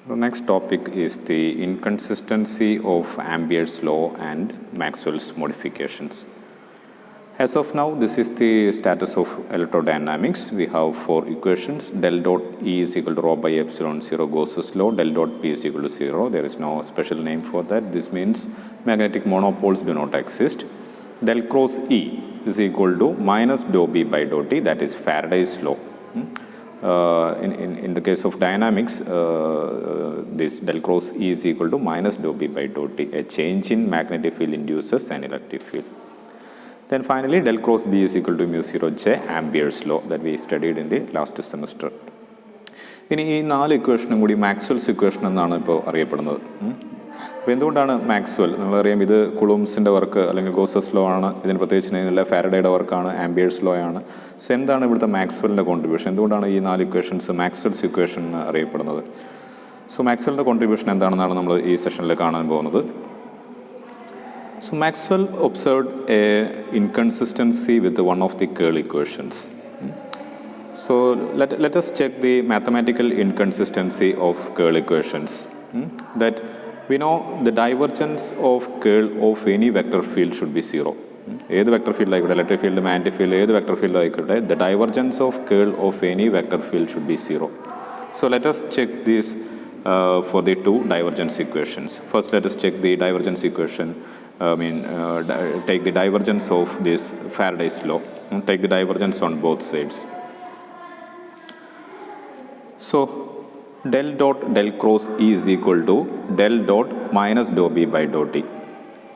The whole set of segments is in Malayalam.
The next topic is the inconsistency of Ampere's law and Maxwell's modifications. As of now, this is the status of electrodynamics. We have four equations. Del dot E is equal to rho by epsilon 0 Gauss's law. Del dot P is equal to 0. There is no special name for that. This means magnetic monopoles do not exist. Del cross E is equal to minus dou B by dou T. That is Faraday's law. In the case of dynamics, this del cross E is equal to minus dou B by dou T. A change in magnetic field induces an electric field. Then finally, del cross B is equal to mu 0 J, Ampere's law that we studied in the last semester. ഇനി ഈ നാല് ഇക്വേഷനും കൂടി മാക്സ്വെൽസ് ഇക്വേഷൻ എന്നാണ് ഇപ്പോൾ അറിയപ്പെടുന്നത്. അപ്പോൾ എന്തുകൊണ്ടാണ് മാക്സ്വെൽ? നമ്മളറിയാം ഇത് കുളൂംസിൻ്റെ വർക്ക് അല്ലെങ്കിൽ ഗോസസ് ലോ ആണ്. ഇതിന് പ്രത്യേകിച്ച് ഫാരഡേയുടെ വർക്കാണ്, ആംപിയേഴ്സ് ലോ ആണ്. സോ എന്താണ് ഇവിടുത്തെ മാക്സ്വെലിൻ്റെ കോൺട്രിബ്യൂഷൻ? എന്തുകൊണ്ടാണ് ഈ നാല് ഇക്വേഷൻസ് മാക്സ്വെൽസ് ഇക്വേഷൻ എന്ന് അറിയപ്പെടുന്നത്? സോ മാക്സ്വെലിൻ്റെ കോൺട്രിബ്യൂഷൻ എന്താണെന്നാണ് നമ്മൾ ഈ സെഷനിൽ കാണാൻ പോകുന്നത്. So Maxwell observed a inconsistency with one of the curl equations. So let us check the mathematical inconsistency of curl equations. That we know the divergence of curl of any vector field should be zero. ഏത് വെക്ടർ ഫീൽഡ് ആയിക്കോട്ടെ, ഇലക്ട്രിക് ഫീൽഡ്, മാഗ്നറ്റിക് ഫീൽഡ്, ഏത് വെക്ടർ ഫീൽഡ് ആയിക്കോട്ടെ, the divergence of curl of any vector field should be zero. So let us check this for the two divergence equations. First let us check the divergence equation. Take the divergence of this Faraday's law. Take the divergence on both sides. So del dot del cross E is equal to del dot minus dou B by dou T.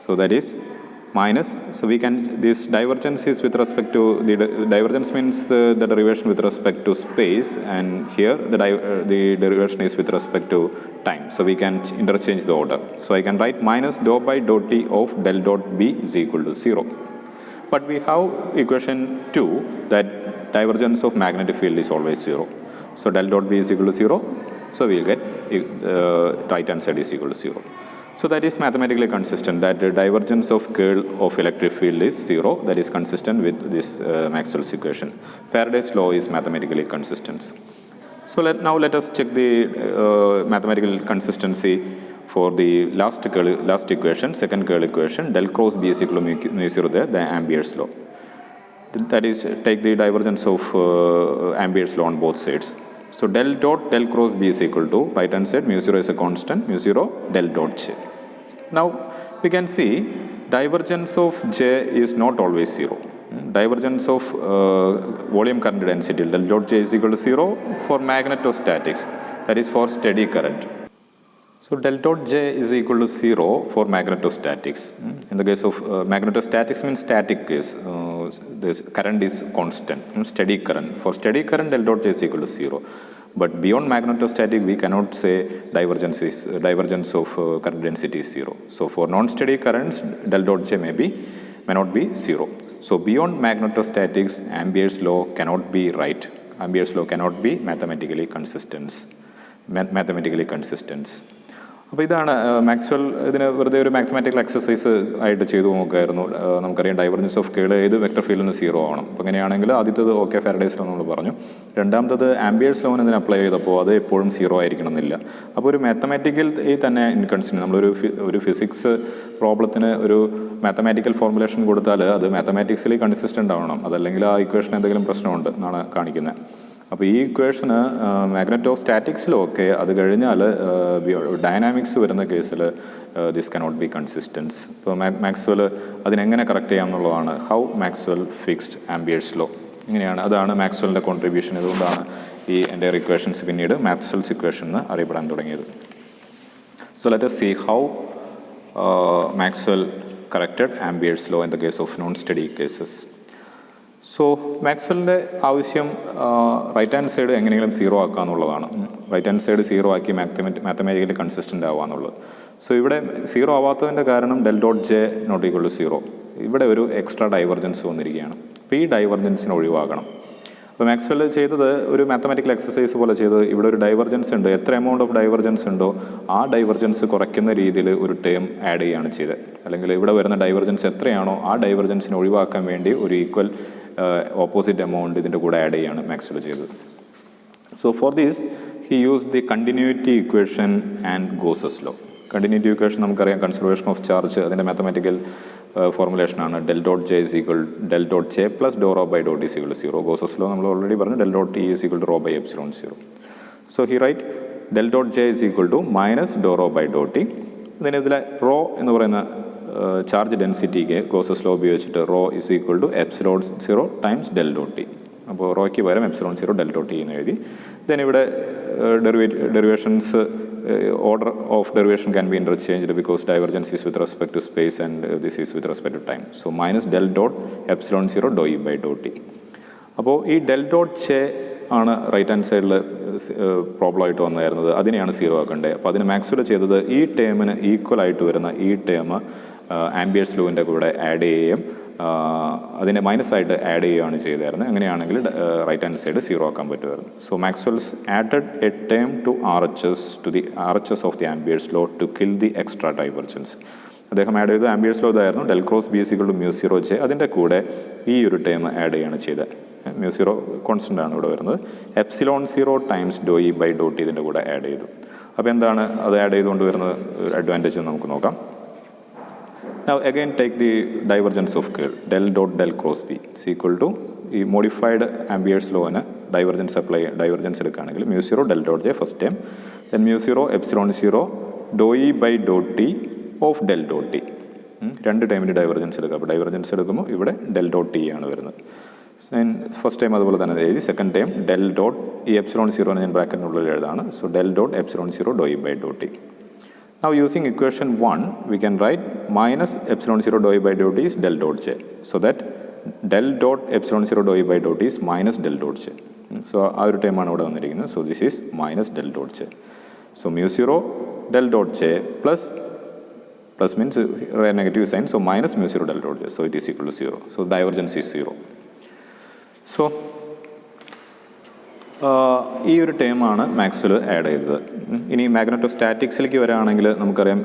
So that is minus. So we can, this divergence is with respect to, the divergence means the derivation with respect to space, and here the derivation is with respect to time. So we can interchange the order. So I can write minus dou by dou T of del dot B is equal to 0. But we have equation 2 that divergence of magnetic field is always 0. So del dot B is equal to 0. So we will get right hand side is equal to 0. So that is mathematically consistent, that the divergence of curl of electric field is 0. That is consistent with this Maxwell's equation. Faraday's law is mathematically consistent. So now let us check the mathematical consistency for the last equation, second curl equation. Del cross B is equal to mu 0 there, the Ampere's law. That is, take the divergence of Ampere's law on both sides. So del dot del cross B is equal to, right hand side, mu 0 is a constant, mu 0 del dot J. Now we can see divergence of J is not always 0. Divergence of volume current density, del dot J is equal to 0 for magnetostatics, that is for steady current. So del dot J is equal to 0 for magnetostatics. In the case of magnetostatics means static case, this current is constant, steady current. For steady current, del dot J is equal to 0. But beyond magnetostatic, we cannot say divergence of current density is 0. So for non-steady currents, del dot J may not be 0. So beyond magnetostatics, Ampere's law cannot be right. Ampere's law cannot be mathematically consistent. അപ്പോൾ ഇതാണ് മാക്സ്വെൽ ഇതിന് വെറുതെ ഒരു മാത്തമാറ്റിക്കൽ എക്സസൈസ് ആയിട്ട് ചെയ്തു നോക്കുമായിരുന്നു. നമുക്കറിയാം ഡൈവർജൻസ് ഓഫ് കേൾ ഏത് വെക്ടർ ഫീൽഡിന് 0 ആണ്. അപ്പോൾ അങ്ങനെയാണെങ്കിൽ ആദ്യത്തത് ഓക്കെ ഫാരഡേസ് ലോ നമ്മൾ പറഞ്ഞു. രണ്ടാമത്തത് ആംപിയേഴ്സ് ലോന് ഇതിന് അപ്ലൈ ചെയ്തപ്പോൾ അത് എപ്പോഴും 0 ആയിരിക്കണം എന്നില്ല. അപ്പോൾ ഒരു മാത്തമാറ്റിക്കൽ തന്നെ ഇൻകൺസിസ്റ്റൻറ്റ്, നമ്മളൊരു ഫിസിക്സ് പ്രോബ്ലത്തിന് ഒരു മാത്തമാറ്റിക്കൽ ഫോർമുലേഷൻ കൊടുത്താൽ അത് മാത്തമാറ്റിക്സിലി കൺസിസ്റ്റൻ്റ് ആവണം. അതല്ലെങ്കിൽ ആ ഇക്വേഷൻ എന്തെങ്കിലും പ്രശ്നമുണ്ട് എന്നാണ് കാണിക്കുന്നത്. അപ്പോൾ ഈ ഇക്വേഷന് മാഗ്നറ്റോസ്റ്റാറ്റിക്സിലൊക്കെ അത് കഴിഞ്ഞാൽ ഡൈനാമിക്സ് വരുന്ന കേസിൽ ദിസ് കനോട്ട് ബി കൺസിസ്റ്റൻസ്. ഇപ്പോൾ മാക്സ്വെൽ അതിനെങ്ങനെ കറക്റ്റ് ചെയ്യാം എന്നുള്ളതാണ് how Maxwell fixed Ampere's law. ഇങ്ങനെയാണ്, അതാണ് മാക്സ്വെലിൻ്റെ കോൺട്രിബ്യൂഷൻ. അതുകൊണ്ടാണ് ഈ എൻ്റെ ഇക്വേഷൻസ് പിന്നീട് മാക്സ്വെൽസ് ഇക്വേഷൻ എന്ന് അറിയപ്പെടാൻ തുടങ്ങിയത്. So let us see how Maxwell corrected Ampere's law in the case of non-steady cases. So മാക്സ്വെലിൻ്റെ ആവശ്യം റൈറ്റ് ഹാൻഡ് സൈഡ് എങ്ങനെയെങ്കിലും 0 ആക്കുക എന്നുള്ളതാണ്. റൈറ്റ് ഹാൻഡ് സൈഡ് 0 ആക്കി മാത്തമാറ്റിക്കലി കൺസിസ്റ്റൻ്റ് ആവുക എന്നുള്ളത്. സോ ഇവിടെ 0 ആവാത്തതിൻ്റെ കാരണം del dot J not equal to 0. ഇവിടെ ഒരു എക്സ്ട്രാ ഡൈവർജൻസ് വന്നിരിക്കുകയാണ്. അപ്പോൾ ഈ ഡൈവർജൻസിനെ ഒഴിവാക്കണം. അപ്പോൾ മാക്സ്വെൽ ചെയ്തത് ഒരു മാത്തമാറ്റിക്കൽ എക്സസൈസ് പോലെ ചെയ്തത്, ഇവിടെ ഒരു ഡൈവർജൻസ് ഉണ്ട്, എത്ര എമൗണ്ട് ഓഫ് ഡൈവർജൻസ് ഉണ്ടോ ആ ഡൈവർജൻസ് കുറയ്ക്കുന്ന രീതിയിൽ ഒരു ടേം ആഡ് ചെയ്യുകയാണ് ചെയ്തത്. അല്ലെങ്കിൽ ഇവിടെ വരുന്ന ഡൈവർജൻസ് എത്രയാണോ ആ ഡൈവർജൻസിനെ ഒഴിവാക്കാൻ വേണ്ടി ഒരു ഈക്വൽ ഓപ്പോസിറ്റ് എമൗണ്ട് ഇതിൻ്റെ കൂടെ ആഡ് ചെയ്യുകയാണ് മാക്സ്വെൽ ചെയ്തത്. So for this he used the continuity equation and Gauss's law. Continuity equation നമുക്കറിയാം, കൺസർവേഷൻ ഓഫ് ചാർജ്, അതിൻ്റെ മാത്തമാറ്റിക്കൽ ഫോർമുലേഷനാണ് del dot J is equal del dot J plus do rho by dot is equal 0. Gauss's law നമ്മൾ ഓൾറെഡി പറഞ്ഞു, del dot T is equal to rho by epsilon 0. So he write del dot J is equal to minus do rho by dot T. ഇതിന് ഇതിലെ റോ എന്ന് പറയുന്ന ചാർജ് ഡെൻസിറ്റിക്ക് ഗോസസ് ലോ ഉപയോഗിച്ചിട്ട് rho is equal to epsilon 0 times del dot T. അപ്പോൾ റോയ്ക്ക് പകരം എപ്സിലോൺ 0 ഡെൽ ഡോട്ട് ടി എന്ന് എഴുതി. ദെൻ ഇവിടെ derivations order of derivation can be interchanged because divergence is with respect to space and this is with respect to time. So minus del dot epsilon 0 dou E by dou T. അപ്പോൾ ഈ ഡെൽ ഡോട്ട് ജെ ആണ് റൈറ്റ് ഹാൻഡ് സൈഡിൽ പ്രോബ്ലം ആയിട്ട് വന്നായിരുന്നത്, അതിനെയാണ് 0 ആക്കേണ്ടത്. അപ്പോൾ അതിന് മാക്സ്വെൽ ചെയ്തത് ഈ ടേമിന് ഈക്വൽ ആയിട്ട് വരുന്ന ഈ ടേം ആംബിയേഴ്സ് ലോവിൻ്റെ കൂടെ ആഡ് ചെയ്യുകയും അതിനെ മൈനസായിട്ട് ആഡ് ചെയ്യുകയാണ് ചെയ്തായിരുന്നത്. അങ്ങനെയാണെങ്കിൽ റൈറ്റ് ഹാൻഡ് സൈഡ് 0 ആക്കാൻ പറ്റുമായിരുന്നു. So Maxwell's added a term to RHS of the Ampere's law to kill the extra divergence. അദ്ദേഹം ആഡ് ചെയ്തത് ആംബിയേഴ്സ് ലോ ഇതായിരുന്നു, del cross B equal to mu 0 J. അതിൻ്റെ കൂടെ ഈ ഒരു ടേം ആഡ് ചെയ്യുകയാണ് ചെയ്തത്. മ്യൂ 0 കോൺസ്റ്റൻ്റ് ആണ് ഇവിടെ വരുന്നത്. Epsilon 0 times doh E by Dr T ഇതിൻ്റെ കൂടെ ആഡ് ചെയ്തു. അപ്പോൾ എന്താണ് അത് ആഡ് ചെയ്തുകൊണ്ട് വരുന്നത് അഡ്വാൻറ്റേജ് നമുക്ക് നോക്കാം. Now again take the divergence of curl del dot del cross b is equal to ഈ മോഡിഫൈഡ് ആംബിയേഴ്സ് ലോന് ഡൈവർജൻസ് എടുക്കുകയാണെങ്കിൽ mu 0 del dot J first time, then mu 0 epsilon 0 Dr E by dot T of del dot T. രണ്ട് ടൈമിൻ്റെ ഡൈവർജൻസ് എടുക്കുക. അപ്പോൾ ഡൈവർജൻസ് എടുക്കുമ്പോൾ ഇവിടെ ഡെൽ ഡോട്ട് ടി ആണ് വരുന്നത്. ഫസ്റ്റ് ടൈം അതുപോലെ തന്നെ എഴുതി. Second time del dot E epsilon 0 ഞാൻ ബ്രാക്കറ്റിനുള്ളിൽ എഴുതാണ്. So del dot epsilon 0 Dr E by dot T. Now using equation 1 we can write minus epsilon 0 dou E by dou T is del dot J. So that del dot epsilon 0 dou E by dou T is minus del dot J. So ആ ഒരു ടൈമാണ് ഇവിടെ വന്നിരിക്കുന്നത്. So this is minus del dot J. So mu 0 del dot J plus means negative sign. So minus mu 0 del dot J. So it is equal to 0. So divergence is 0. So ഈ ഒരു ടേമാണ് മാക്സ്വെൽ ആഡ് ചെയ്തത്. ഇനി മാഗ്നറ്റോസ്റ്റാറ്റിക്സിലേക്ക് വരികയാണെങ്കിൽ നമുക്കറിയാം,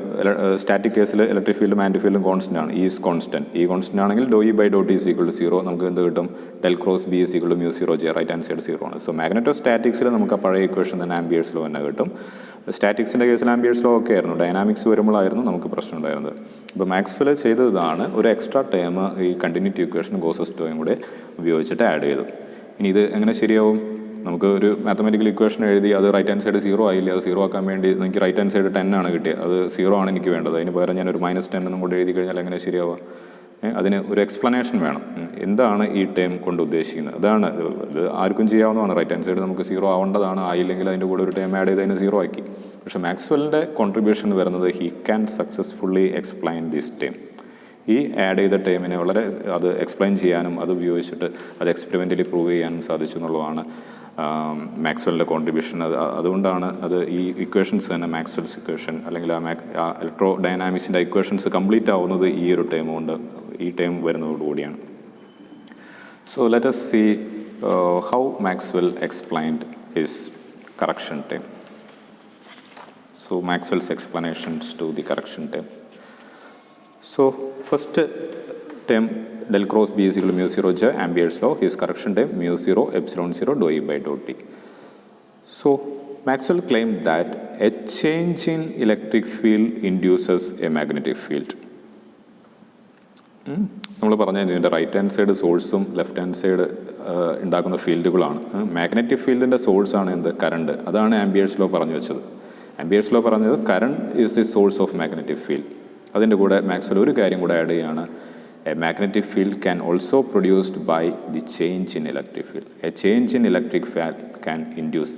സ്റ്റാറ്റിക് കേസിൽ ഇലക്ട്രിക് ഫീൽഡും മാഗ്നറ്റിക് ഫീൽഡും കോൺസ്റ്റൻ്റ് ആണ്. Is constant. ഈ കോൺസ്റ്റൻ്റ് ആണെങ്കിൽ do E by Dr T is equal to 0. നമുക്ക് എന്ത് കിട്ടും? Del cross B is equal to mu 0 J. Right hand side 0 ആണ്. സോ മാഗ്നറ്റോസ്റ്റാറ്റിക്സിൽ നമുക്ക് ആ പഴയ ഇക്വേഷൻ തന്നെ ആംബിയേഴ്സ് ലോ തന്നെ കിട്ടും. സ്റ്റാറ്റിക്സിൻ്റെ കേസിൽ ആംബിയേഴ്സ് ലോ ഒക്കെ ആയിരുന്നു, ഡൈനാമിക്സ് വരുമ്പോഴായിരുന്നു നമുക്ക് പ്രശ്നം ഉണ്ടായിരുന്നത്. അപ്പോൾ മാക്സ്വെൽ ചെയ്തതാണ് ഒരു എക്സ്ട്രാ ടേം ഈ കണ്ടിന്യൂറ്റി ഇക്വേഷൻ ഗോസസ് ലോയും കൂടെ ഉപയോഗിച്ചിട്ട് ആഡ് ചെയ്തു. ഇനി ഇത് എങ്ങനെ ശരിയാവും? നമുക്ക് ഒരു മാത്തമാറ്റിക്കൽ ഇക്വേഷൻ എഴുതി അത് റൈറ്റ് ഹാൻഡ് സൈഡ് 0 ആയില്ല. അത് 0 ആക്കാൻ വേണ്ടി എനിക്ക് റൈറ്റ് ഹാൻഡ് സൈഡ് 10 ആണ് കിട്ടിയത്. അത് 0 ആണ് എനിക്ക് വേണ്ടത്. അതിന് പകരം ഞാൻ ഒരു -10 എന്നും കൂടെ എഴുതി കഴിഞ്ഞാൽ എങ്ങനെ ശരിയാവുക? അതിന് ഒരു എക്സ്പ്ലനേഷൻ വേണം. എന്താണ് ഈ ടേം കൊണ്ട് ഉദ്ദേശിക്കുന്നത്? അതാണ് ഇത് ആർക്കും ചെയ്യാവുന്നതാണ്. റൈറ്റ് ഹാൻഡ് സൈഡ് നമുക്ക് 0 ആവേണ്ടതാണ്. ആയില്ലെങ്കിൽ അതിൻ്റെ കൂടെ ഒരു ടേം ആഡ് ചെയ്ത് അതിന് 0 ആക്കി. പക്ഷേ മാക്സ്വെലിൻ്റെ കോൺട്രിബ്യൂഷൻ വരുന്നത് he can successfully explain this term. ഈ ആഡ് ചെയ്ത ടേമിനെ വളരെ അത് എക്സ്പ്ലെയിൻ ചെയ്യാനും അത് ഉപയോഗിച്ചിട്ട് അത് എക്സ്പെരിമെൻ്റലി പ്രൂവ് ചെയ്യാനും സാധിച്ചു എന്നുള്ളതാണ് മാക്സ്വെലിൻ്റെ കോൺട്രിബ്യൂഷൻ. അതുകൊണ്ടാണ് അത് ഈ ഇക്വേഷൻസ് തന്നെ മാക്സ്വെൽസ് ഇക്വേഷൻ അല്ലെങ്കിൽ ആ ഇലക്ട്രോ ഡൈനാമിക്സിൻ്റെ ഇക്വേഷൻസ് കംപ്ലീറ്റ് ആവുന്നത് ഈ ഒരു ടേം കൊണ്ട്, ഈ ടേം വരുന്നതോടുകൂടിയാണ്. So let us see how Maxwell explained his correction term. So Maxwell's explanations to the correction term. So first term del cross B is equal to mu 0 J, Ampere's law, his correction term mu 0 epsilon 0 dou E by dou T. So Maxwell claimed that a change in electric field induces a magnetic field. നമ്മൾ പറഞ്ഞത് ഇതിൻ്റെ റൈറ്റ് ഹാൻഡ് സൈഡ് സോഴ്സും ലെഫ്റ്റ് ഹാൻഡ് സൈഡ് ഉണ്ടാക്കുന്ന ഫീൽഡുകളാണ്. മാഗ്നറ്റിക് ഫീൽഡിൻ്റെ സോഴ്സാണ് എന്ത്? കറണ്ട്. അതാണ് ആംപിയേഴ്സ് ലോ പറഞ്ഞു വെച്ചത്. ആംപിയേഴ്സ് ലോ പറഞ്ഞത് current is the source of magnetic field. അതിൻ്റെ കൂടെ മാക്സ്വെൽ ഒരു കാര്യം കൂടെ ആഡ് ചെയ്യുകയാണ്. A magnetic field can also produced by the change in electric field. A change in electric field can induce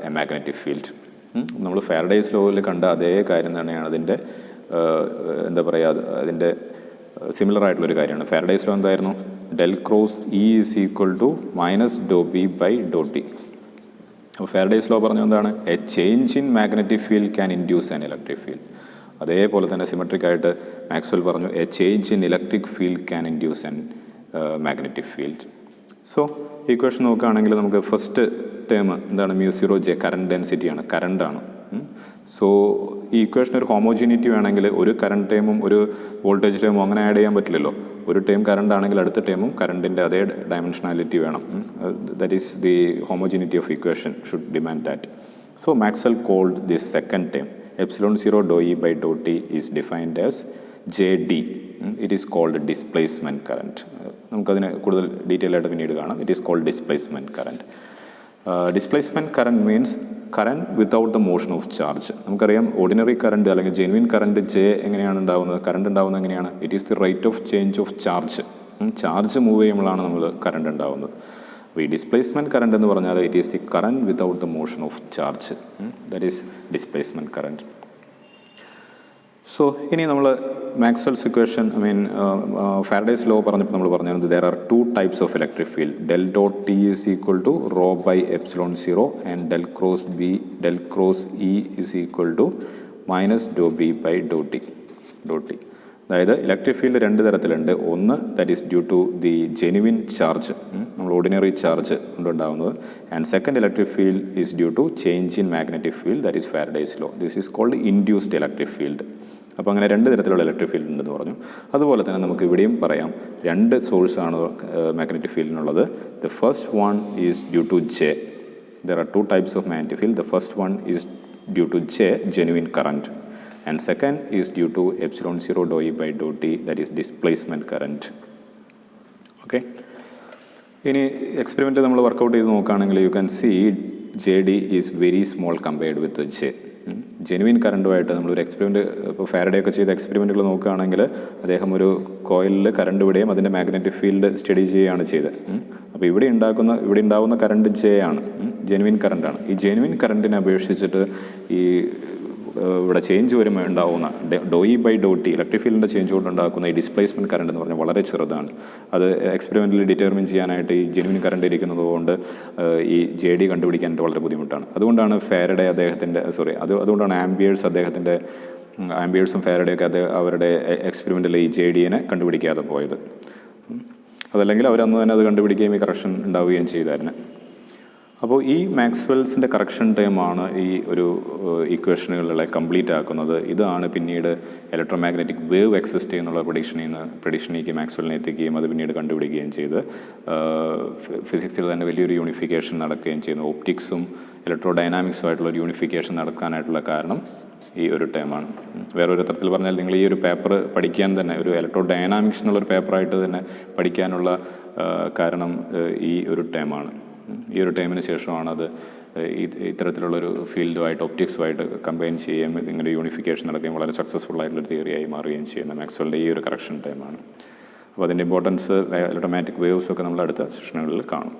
a magnetic field. നമ്മൾ ഫാരഡേസ് ലോയിൽ കണ്ട അതേ കാര്യം തന്നെയാണ് അതിൻ്റെ എന്താ പറയുക, അതിൻ്റെ സിമിലർ ആയിട്ടുള്ളൊരു കാര്യമാണ്. ഫാരഡേസ് ലോ എന്തായിരുന്നു? Del cross E is equal to minus Dr B by Dr T. അപ്പോൾ ഫാരഡേസ് ലോ പറഞ്ഞത് എന്താണ്? A change in magnetic field can induce an electric field. അതേപോലെ തന്നെ സിമെട്രിക് ആയിട്ട് മാക്സ്വെൽ പറഞ്ഞു a change in electric field can induce an magnetic field. So equation നോക്കുകയാണെങ്കിൽ നമുക്ക് ഫസ്റ്റ് ടേം എന്താണ്? mu 0 J കറണ്ട് ഡെൻസിറ്റിയാണ്, കറണ്ടാണ്. സോ ഈ ഇക്വേഷൻ ഒരു ഹോമോജീനിറ്റി വേണമെങ്കിൽ ഒരു കറണ്ട് ടേമും ഒരു വോൾട്ടേജ് ടേമും അങ്ങനെ ആഡ് ചെയ്യാൻ പറ്റില്ലല്ലോ. ഒരു ടേം കറണ്ട് ആണെങ്കിൽ അടുത്ത ടേമും കറണ്ടിൻ്റെ അതേ ഡയമെൻഷനാലിറ്റി വേണം. That is the homogeneity of equation should demand that. So Maxwell called this second term epsilon 0 dou E by dou T is defined as JD. It is called displacement current. നമുക്കതിന് കൂടുതൽ ഡീറ്റെയിൽ ആയിട്ട് പിന്നീട് കാണാം. It is called displacement current. Displacement current means current without the motion of charge. നമുക്കറിയാം ഓർഡിനറി കറണ്ട് അല്ലെങ്കിൽ ജെനുവിൻ കറണ്ട് ജെ എങ്ങനെയാണ് ഉണ്ടാകുന്നത്, കറണ്ട് ഉണ്ടാകുന്നത് എങ്ങനെയാണ്? It is the rate of change of charge. Charge move ചെയ്യുമ്പോഴാണ് നമ്മൾ കറണ്ട് ഉണ്ടാകുന്നത്. അപ്പോൾ ഈ ഡിസ്പ്ലേസ്മെൻറ്റ് കറണ്ട് എന്ന് പറഞ്ഞാൽ it is the current without the motion of charge. That is displacement current. So ഇനി നമ്മൾ മാക്സ്വെൽസ് ഇക്വേഷൻ ഫാരഡേസ് ലോ പറഞ്ഞപ്പോൾ നമ്മൾ പറഞ്ഞത് there are two types of electric field. Del dot T is equal to rho by epsilon 0 and del cross E is equal to minus Dr B by Dr T. അതായത് ഇലക്ട്രിക് ഫീൽഡ് രണ്ട് തരത്തിലുണ്ട്. ഒന്ന് that is due to the genuine charge, നമ്മൾ ഓർഡിനറി ചാർജ് കൊണ്ടുണ്ടാകുന്നത്. And second electric field is due to change in magnetic field, that is Faraday's law. This is called induced electric field. അപ്പോൾ അങ്ങനെ രണ്ട് തരത്തിലുള്ള ഇലക്ട്രിക് ഫീൽഡ് ഉണ്ടെന്ന് പറഞ്ഞു. അതുപോലെ തന്നെ നമുക്ക് ഇവിടെയും പറയാം രണ്ട് സോഴ്സാണ് മാഗ്നറ്റിക് ഫീൽഡിനുള്ളത്. The first one is due to J. There are two types of magnetic field. The first one is due to J, genuine current, and second is due to epsilon 0 dou E by dou T, that is displacement current. Okay. ഇനി എക്സ്പെരിമെൻറ്റ് നമ്മൾ വർക്കൗട്ട് ചെയ്ത് നോക്കുകയാണെങ്കിൽ you can see J D is very small compared with J. Genuine കറണ്ടുമായിട്ട് നമ്മളൊരു എക്സ്പെരിമെൻറ്റ് ഇപ്പോൾ ഫാരഡേ ഒക്കെ ചെയ്ത എക്സ്പെരിമെൻറ്റുകൾ നോക്കുകയാണെങ്കിൽ അദ്ദേഹം ഒരു കോയിലിൽ കറണ്ട് വിടുകയും അതിൻ്റെ മാഗ്നറ്റിക് ഫീൽഡ് സ്റ്റഡി ചെയ്യുകയാണ് ചെയ്തത്. അപ്പോൾ ഇവിടെ ഉണ്ടാകുന്ന കറണ്ട് ജെ ആണ്, ജെനുവിൻ കറണ്ടാണ്. ഈ ജെനുവിൻ കറണ്ടിനെ അപേക്ഷിച്ചിട്ട് ഈ ഇവിടെ ചേഞ്ച് വരുമ്പോൾ ഉണ്ടാകുന്ന do E by Dr T electric ഫീൽഡിൻ്റെ ചേഞ്ച് കൊണ്ടുണ്ടാക്കുന്ന ഈ ഡിസ്പ്ലേസ്മെൻറ്റ് കറണ്ട് എന്ന് പറഞ്ഞാൽ വളരെ ചെറുതാണ്. അത് എക്സ്പെരിമെൻറ്റിൽ ഡിറ്റർമിൻ ചെയ്യാനായിട്ട് ഈ ജെനുവിൻ കറണ്ട് ഇരിക്കുന്നത് കൊണ്ട് ഈ ജെ ഡി കണ്ടുപിടിക്കാനായിട്ട് വളരെ ബുദ്ധിമുട്ടാണ്. അതുകൊണ്ടാണ് ഫാരഡേ അതുകൊണ്ടാണ് ആംബിയേഴ്സും ഫാരഡേയൊക്കെ അവരുടെ എക്സ്പെരിമെൻറ്റിൽ ഈ ജെ ഡിയെ കണ്ടുപിടിക്കാതെ പോയത്. അതല്ലെങ്കിൽ അവരന്ന് തന്നെ അത് കണ്ടുപിടിക്കുകയും ഈ കറക്ഷൻ ഉണ്ടാവുകയും ചെയ്തായിരുന്നു. അപ്പോൾ ഈ മാക്സ്വെൽസിൻ്റെ കറക്ഷൻ ടേമാണ് ഈ ഒരു ഇക്വേഷനുകളെ കംപ്ലീറ്റ് ആക്കുന്നത്. ഇതാണ് പിന്നീട് ഇലക്ട്രോമാഗ്നറ്റിക് വേവ് എക്സിസ്റ്റ് ചെയ്യുന്നുള്ള പ്രഡിക്ഷനിലേക്ക് മാക്സ്വെലിനെ എത്തിക്കുകയും അത് പിന്നീട് കണ്ടുപിടിക്കുകയും ചെയ്ത് ഫിസിക്സിൽ തന്നെ വലിയൊരു യൂണിഫിക്കേഷൻ നടക്കുകയും ചെയ്യുന്നു. ഒപ്റ്റിക്സും ഇലക്ട്രോ ഡൈനാമിക്സുമായിട്ടുള്ളൊരു യൂണിഫിക്കേഷൻ നടക്കാനായിട്ടുള്ള കാരണം ഈ ഒരു ടേമാണ്. വേറൊരു തരത്തിൽ പറഞ്ഞാൽ നിങ്ങൾ ഈ ഒരു പേപ്പർ പഠിക്കാൻ തന്നെ ഒരു ഇലക്ട്രോ ഡൈനാമിക്സ് എന്നുള്ളൊരു പേപ്പറായിട്ട് തന്നെ പഠിക്കാനുള്ള കാരണം ഈ ഒരു ടേമാണ്. ഈ ഒരു ടൈമിന് ശേഷമാണ് അത് ഇത്തരത്തിലുള്ളൊരു ഫീൽഡുമായിട്ട് ഒപ്റ്റിക്സുമായിട്ട് കമ്പൈൻ ചെയ്യുകയും ഇങ്ങനെ യൂണിഫിക്കേഷൻ നടക്കുകയും വളരെ സക്സസ്ഫുൾ ആയിട്ടുള്ളൊരു തിയറിയായി മാറുകയും ചെയ്യുന്ന മാക്സ്വെലിൻ്റെ ഈ ഒരു കറക്ഷൻ ടൈമാണ്. അപ്പോൾ അതിൻ്റെ ഇമ്പോർട്ടൻസ് ഇലക്ട്രോമാഗ്നറ്റിക് വേവ്സ് ഒക്കെ നമ്മൾ അടുത്ത സെഷനുകളിൽ കാണും.